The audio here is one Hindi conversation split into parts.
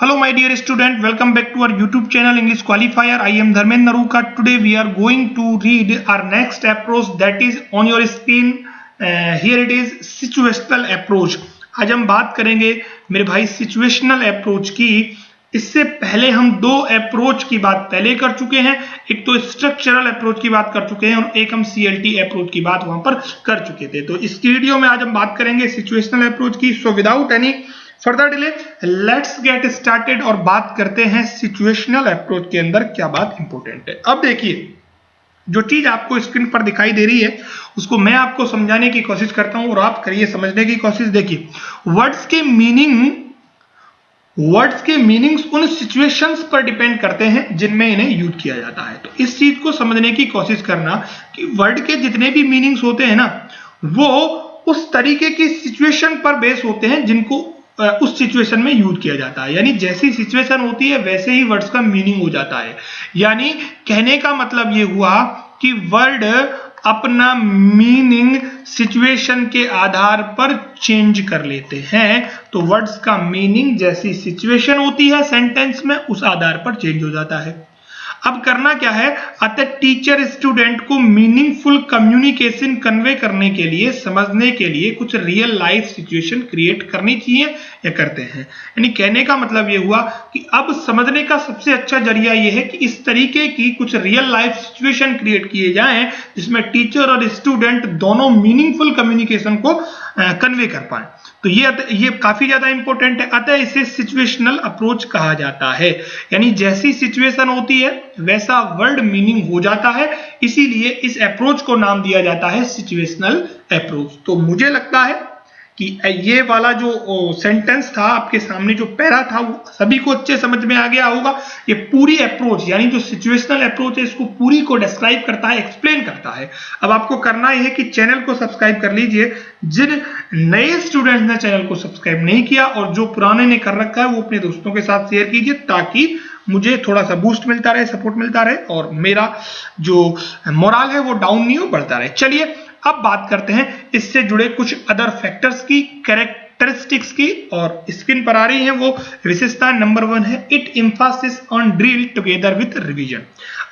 Hello my dear student, welcome back to our YouTube channel English Qualifier. I am Dharmendra Naruka. Today we are going to read our next approach that is on your screen. Here it is situational approach. आज हम बात करेंगे मेरे भाई situational approach की. इससे पहले हम दो अप्रोच की बात पहले कर चुके हैं, एक तो स्ट्रक्चरल अप्रोच की बात कर चुके हैं और एक हम CLT अप्रोच की बात वहां पर कर चुके थे. तो इस वीडियो में आज हम बात करेंगे सिचुएशनल अप्रोच की. So without any further delay let's get started और बात करते हैं सिचुएशनल अप्रोच के अंदर क्या बात इंपॉर्टेंट है. अब देखिए, जो चीज आपको स्क्रीन पर दिखाई दे रही है उसको मैं आपको समझाने की कोशिश करता हूं और आप करिए समझने की कोशिश. देखिए, वर्ड्स के मीनिंग्स उन सिचुएशंस पर डिपेंड करते हैं जिनमें इन्हें यूज किया जाता है. तो इस चीज को समझने की कोशिश करना कि वर्ड के जितने भी मीनिंग्स होते हैं ना, वो उस तरीके की सिचुएशन पर बेस होते हैं जिनको उस सिचुएशन में यूज किया जाता है. यानी जैसी सिचुएशन होती है वैसे ही वर्ड्स का मीनिंग हो जाता है. यानी कहने का मतलब ये हुआ कि वर्ड अपना मीनिंग सिचुएशन के आधार पर चेंज कर लेते हैं. तो वर्ड्स का मीनिंग जैसी सिचुएशन होती है सेंटेंस में उस आधार पर चेंज हो जाता है. अब करना क्या है, अतः टीचर स्टूडेंट को मीनिंगफुल कम्युनिकेशन कन्वे करने के लिए, समझने के लिए कुछ रियल लाइफ सिचुएशन क्रिएट करनी चाहिए या करते हैं. यानी कहने का मतलब ये हुआ कि अब समझने का सबसे अच्छा जरिया ये है कि इस तरीके की कुछ रियल लाइफ सिचुएशन क्रिएट किए जाएं जिसमें टीचर और स्टूडेंट दोनों मीनिंगफुल कम्युनिकेशन को कन्वे कर पाए. तो ये काफी ज्यादा इंपॉर्टेंट है. अतः इसे सिचुएशनल अप्रोच कहा जाता है. यानी जैसी सिचुएशन होती है वैसा वर्ड मीनिंग हो जाता है, इसीलिए इस अप्रोच को नाम दिया जाता है सिचुएशनल अप्रोच. तो मुझे लगता है कि ये वाला जो सेंटेंस था आपके सामने, जो पैरा था, वो सभी को अच्छे समझ में आ गया होगा. ये पूरी अप्रोच यानी जो सिचुएशनल अप्रोच है इसको पूरी को डिस्क्राइब करता है, एक्सप्लेन करता है. अब आपको करना यह है कि चैनल को सब्सक्राइब कर लीजिए. जिन नए स्टूडेंट्स ने चैनल को सब्सक्राइब नहीं किया और जो पुराने ने कर रखा है वो अपने दोस्तों के साथ शेयर कीजिए ताकि मुझे थोड़ा सा बूस्ट मिलता रहे, सपोर्ट मिलता रहे और मेरा जो मोरल है वो डाउन नहीं हो, बढ़ता रहे. चलिए अब बात करते हैं इससे जुड़े कुछ अदर फैक्टर्स की, कैरेक्टरिस्टिक्स की. और स्क्रीन पर आ रही है वो विशेषता. नंबर 1 है it Mphasis on drill together with revision.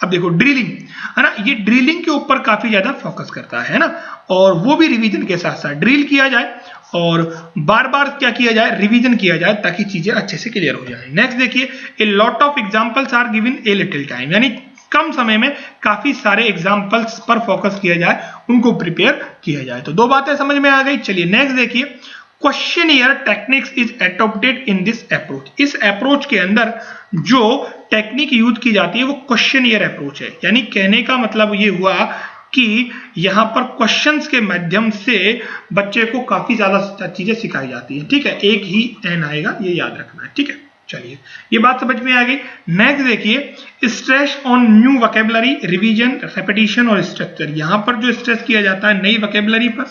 अब देखो, ड्रिलिंग है ना, ये ड्रिलिंग के ऊपर काफी ज्यादा फोकस करता है ना, और वो भी रिवीजन के साथ साथ ड्रिल किया जाए और बार बार क्या किया जाए, रिवीजन किया जाए ताकि चीजें अच्छे से क्लियर हो जाए. नेक्स्ट देखिए, a lot of examples are given a little time. यानी कम समय में काफी सारे एग्जांपल्स पर फोकस किया जाए, उनको प्रिपेयर किया जाए. तो दो बातें समझ में आ गई. चलिए नेक्स्ट देखिए, questionnaire techniques is adopted in this approach. इस अप्रोच के अंदर जो टेक्निक यूज की जाती है वो क्वेश्चनियर अप्रोच है. यानी कहने का मतलब ये हुआ कि यहां पर क्वेश्चंस के माध्यम से बच्चे को काफी ज्यादा चीजें सिखाई जाती है. ठीक है, एक ही एन आएगा, ये याद रखना है. ठीक है, चलिए ये बात समझ में आ गई. नेक्स्ट देखिए, stress on new vocabulary, revision, repetition और स्ट्रक्चर. यहां पर जो स्ट्रेस किया जाता है नई वोकैबुलरी पर,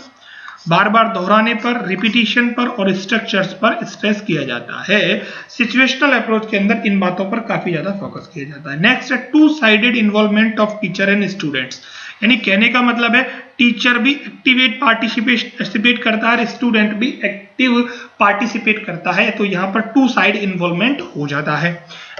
बार बार दोहराने पर, रिपीटिशन पर और स्ट्रक्चर्स पर स्ट्रेस किया जाता है. सिचुएशनल अप्रोच के अंदर इन बातों पर काफी ज्यादा फोकस किया जाता है. नेक्स्ट है two sided involvement of teacher and students. यानी कहने का मतलब है टीचर भी एक्टिवेट पार्टिसिपेट करता है, स्टूडेंट भी एक्टिव पार्टिसिपेट करता है. तो यहाँ पर टू साइड इन्वॉल्वमेंट हो जाता है.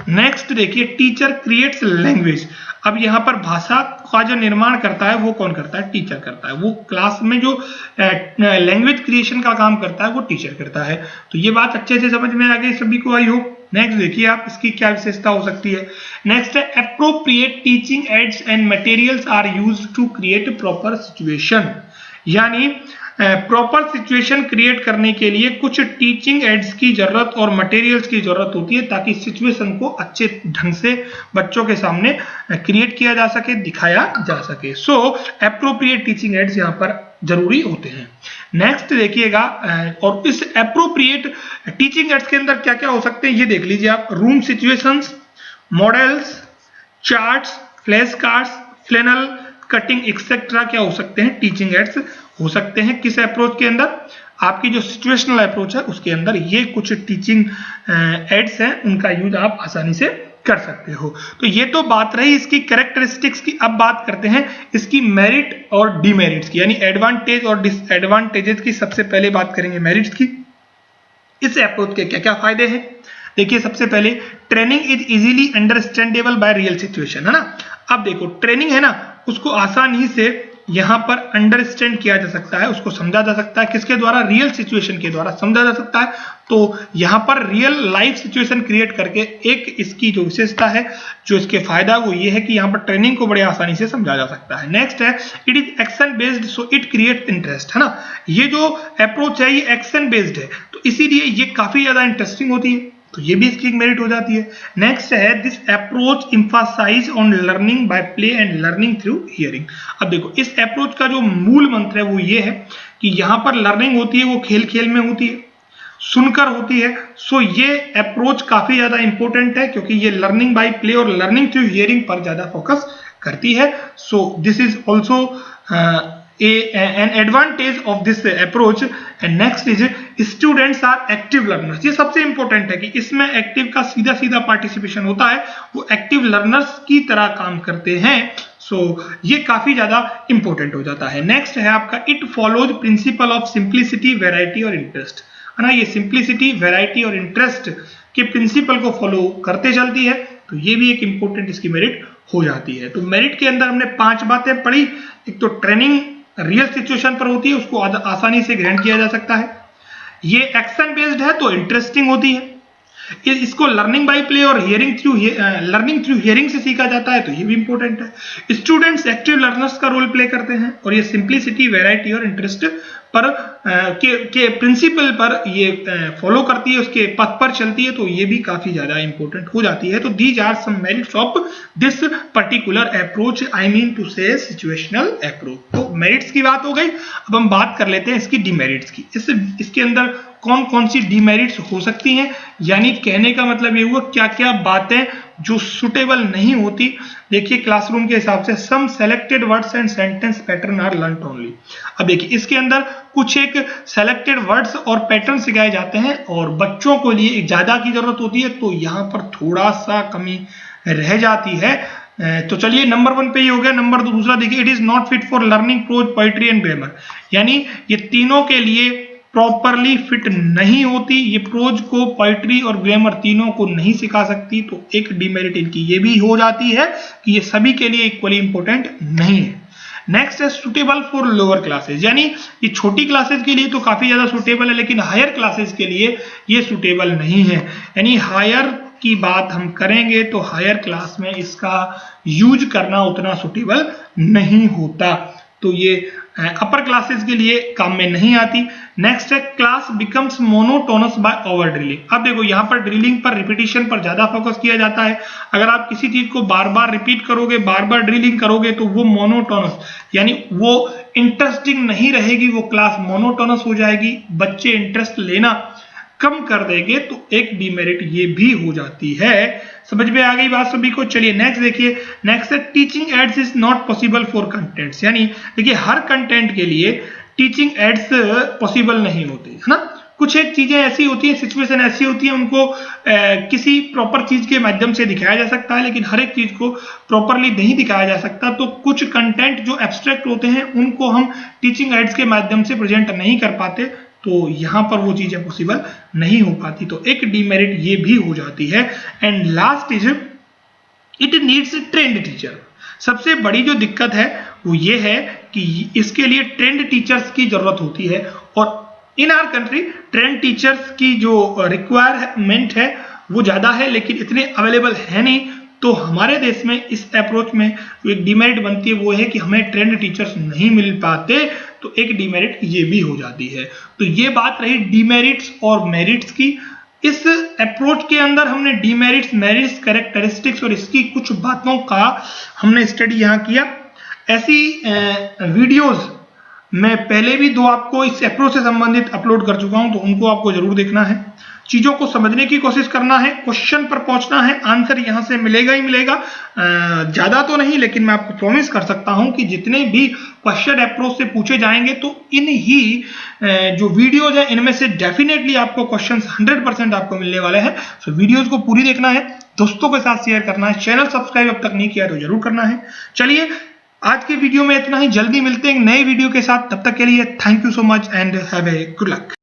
नेक्स्ट देखिए, टीचर क्रिएट्स लैंग्वेज. अब यहाँ पर भाषा का जो निर्माण करता है वो कौन करता है, टीचर करता है. वो क्लास में जो लैंग्वेज क्रिएशन का काम करता है वो टीचर करता है. तो ये बात अच्छे से समझ में आ गई सभी को, आई होप. नेक्स्ट देखिए आप, इसकी क्या विशेषता हो सकती है. नेक्स्ट है appropriate teaching aids and materials are used to create proper situation. यानी प्रॉपर सिचुएशन क्रिएट करने के लिए कुछ टीचिंग एड्स की जरूरत और मटेरियल्स की जरूरत होती है ताकि सिचुएशन को अच्छे ढंग से बच्चों के सामने क्रिएट किया जा सके, दिखाया जा सके. सो एप्रोप्रिएट टीचिंग एड्स यहाँ पर जरूरी होते हैं. नेक्स्ट देखिएगा, और इस एप्रोप्रिएट टीचिंग एड्स के अंदर क्या क्या हो सकते हैं ये देख लीजिए आप. Room situations, models, charts, flash cards, flannel cutting etcetera क्या हो सकते हैं, टीचिंग एड्स हो सकते हैं. किस अप्रोच के अंदर, आपकी जो सिचुएशनल अप्रोच है उसके अंदर ये कुछ टीचिंग एड्स हैं, उनका यूज आप आसानी से कर सकते हो. तो ये तो बात रही इसकी कैरेक्टरिस्टिक्स की. अब बात करते हैं इसकी मेरिट और डिमेरिट्स की, यानी एडवांटेज और डिसएडवांटेजेस की. सबसे पहले बात करेंगे मेरिट्स की. इस अप्रोच के क्या क्या फायदे हैं. देखिए सबसे पहले training is easily understandable by real situation, है ना। अब देखो ट्रेनिंग है ना, उसको आसानी से यहां पर अंडरस्टैंड किया जा सकता है, उसको समझा जा सकता है, किसके द्वारा, रियल सिचुएशन के द्वारा समझा जा सकता है। तो यहां पर रियल लाइफ सिचुएशन क्रिएट करके एक इसकी जो विशेषता है, जो इसके फायदा वो ये है कि यहां पर ट्रेनिंग को बड़े आसानी से समझा जा सकता है। नेक्स्ट है it is action based so it create interest, है ना। ये जो अप्रोच है ये एक्शन बेस्ड है, तो इसीलिए ये काफी ज्यादा इंटरेस्टिंग होती है, तो ये भी इसकी एक मेरिट हो जाती है। नेक्स्ट है this approach emphasise on learning by play and learning through hearing. अब देखो इस अप्रोच का जो मूल मंत्र है वो ये है कि यहाँ पर लर्निंग होती है वो खेल खेल में होती है, सुनकर होती है। सो ये अप्रोच काफी ज्यादा इंपॉर्टेंट है क्योंकि ये लर्निंग बाय प्ले और लर्निंग थ्रू हियरिंग पर ज्यादा फोकस करती है। So this is also an advantage of this approach। and next is students are active learners। ये सबसे इंपॉर्टेंट है कि इसमें एक्टिव का सीधा सीधा पार्टिसिपेशन होता है, वो एक्टिव लर्नर्स की तरह काम करते हैं। सो ये काफी ज्यादा इंपॉर्टेंट हो जाता है। नेक्स्ट है आपका it follows principle of simplicity, variety और इंटरेस्ट, है ना। ये सिंप्लिसिटी, वेराइटी और इंटरेस्ट के प्रिंसिपल को फॉलो करते चलती है, तो ये भी एक इंपॉर्टेंट इसकी मेरिट हो जाती है। तो मेरिट के अंदर हमने 5 बातें पढ़ी। एक तो ट्रेनिंग रियल सिचुएशन पर होती है, उसको आसानी से ग्रहण किया जा सकता है। ये एक्शन बेस्ड है तो इंटरेस्टिंग होती है। इसको लर्निंग बाय प्ले और लर्निंग थ्रू हियरिंग से सीखा जाता है, तो ये भी इंपॉर्टेंट है। स्टूडेंट्स एक्टिव लर्नर्स का रोल प्ले करते हैं और ये सिंप्लिसिटी, वैरायटी और इंटरेस्ट पर के प्रिंसिपल पर ये फॉलो करती है, उसके पथ पर चलती है, तो ये भी काफी ज्यादा इंपॉर्टेंट हो जाती है। तो these are some merits of this particular approach, I mean to say situational approach. तो मेरिट्स की बात हो गई, अब हम बात कर लेते हैं इसकी डिमेरिट्स की। इसके अंदर कौन कौन सी डिमेरिट्स हो सकती हैं, यानी कहने का मतलब ये हुआ क्या क्या बातें जो सुटेबल नहीं होती। देखिए क्लासरूम के हिसाब से some selected words and sentence pattern are learned only. अब देखिए इसके अंदर कुछ एक सेलेक्टेड वर्ड्स और पैटर्न सिखाए जाते हैं और बच्चों को लिए ज्यादा की जरूरत होती है, तो यहाँ पर थोड़ा सा कमी रह जाती है। तो चलिए नंबर 1 पे ये हो गया। नंबर दूसरा देखिए it is not fit for learning prose, poetry and grammar, यानी ये तीनों के लिए प्रॉपरली फिट नहीं होती। ये प्रोज को, पोइट्री और ग्रामर तीनों को नहीं सिखा सकती, तो एक डिमेरिट इनकी ये भी हो जाती है कि ये सभी के लिए इक्वली इंपॉर्टेंट नहीं है। नेक्स्ट है सुटेबल फॉर लोअर क्लासेस, यानी ये छोटी क्लासेस के लिए तो काफी ज्यादा सुटेबल है, लेकिन हायर क्लासेस के लिए ये सुटेबल नहीं है। यानी हायर की बात हम करेंगे तो हायर क्लास में इसका यूज करना उतना सुटेबल नहीं होता, तो ये अपर क्लासेस के लिए काम में नहीं आती। नेक्स्ट है class becomes monotonous by over drilling. अब देखो यहाँ पर ड्रिलिंग पर, रिपीटिशन पर ज्यादा फोकस किया जाता है। अगर आप किसी चीज को बार बार रिपीट करोगे, बार बार ड्रिलिंग करोगे, तो वो मोनोटोनस यानी वो इंटरेस्टिंग नहीं रहेगी, वो क्लास मोनोटोनस हो जाएगी, बच्चे इंटरेस्ट लेना कम कर देंगे, तो एक डिमेरिट ये भी हो जाती है। समझ में आ गई बात सभी को। चलिए नेक्स्ट देखिए। नेक्स्ट है teaching ads is not possible for contents, यानी देखिए हर कंटेंट के लिए टीचिंग एड्स पॉसिबल नहीं होते, है ना। कुछ एक चीजें ऐसी होती है, सिचुएशन ऐसी होती है, उनको किसी प्रॉपर चीज के माध्यम से दिखाया जा सकता है, लेकिन हर एक चीज को प्रॉपरली नहीं दिखाया जा सकता। तो कुछ कंटेंट जो एब्स्ट्रैक्ट होते हैं उनको हम टीचिंग एड्स के माध्यम से प्रेजेंट नहीं कर पाते, तो यहां पर वो चीजें पॉसिबल नहीं हो पाती, तो एक डिमेरिट ये भी हो जाती है। And last is it needs trained teacher. सबसे बड़ी जो दिक्कत है वो ये है कि इसके लिए ट्रेंड टीचर्स की जरूरत होती है, और in our country trained teachers की जो रिक्वायरमेंट है वो ज्यादा है, लेकिन इतने अवेलेबल है नहीं। तो हमारे देश में इस अप्रोच में जो एक डिमेरिट बनती है वो है कि हमें ट्रेंड टीचर्स नहीं मिल पाते, तो एक डिमेरिट ये भी हो जाती है। तो ये बात रही डिमेरिट्स और मेरिट्स की। इस अप्रोच के अंदर हमने डिमेरिट्स, मेरिट्स, कैरेक्टरिस्टिक्स और इसकी कुछ बातों का हमने स्टडी यहाँ किया। ऐसी वीडियोस मैं पहले भी 2 आपको इस अप्रोच से संबंधित अपलोड कर चुका हूं, तो उनको आपको जरूर देखना है। चीजों को समझने की कोशिश करना है, क्वेश्चन पर पहुंचना है, आंसर यहां से मिलेगा ही मिलेगा। ज्यादा तो नहीं, लेकिन मैं आपको प्रॉमिस कर सकता हूं कि जितने भी क्वेश्चन अप्रोच से पूछे जाएंगे, तो इन ही जो वीडियोज है इनमें से डेफिनेटली आपको क्वेश्चंस 100% आपको मिलने वाले हैं। सो वीडियोज को पूरी देखना है, दोस्तों के साथ शेयर करना है, चैनल सब्सक्राइब अब तक नहीं किया तो जरूर करना है। चलिए आज के वीडियो में इतना ही, जल्दी मिलते हैं एक नए वीडियो के साथ। तब तक के लिए thank you so much and have a good luck.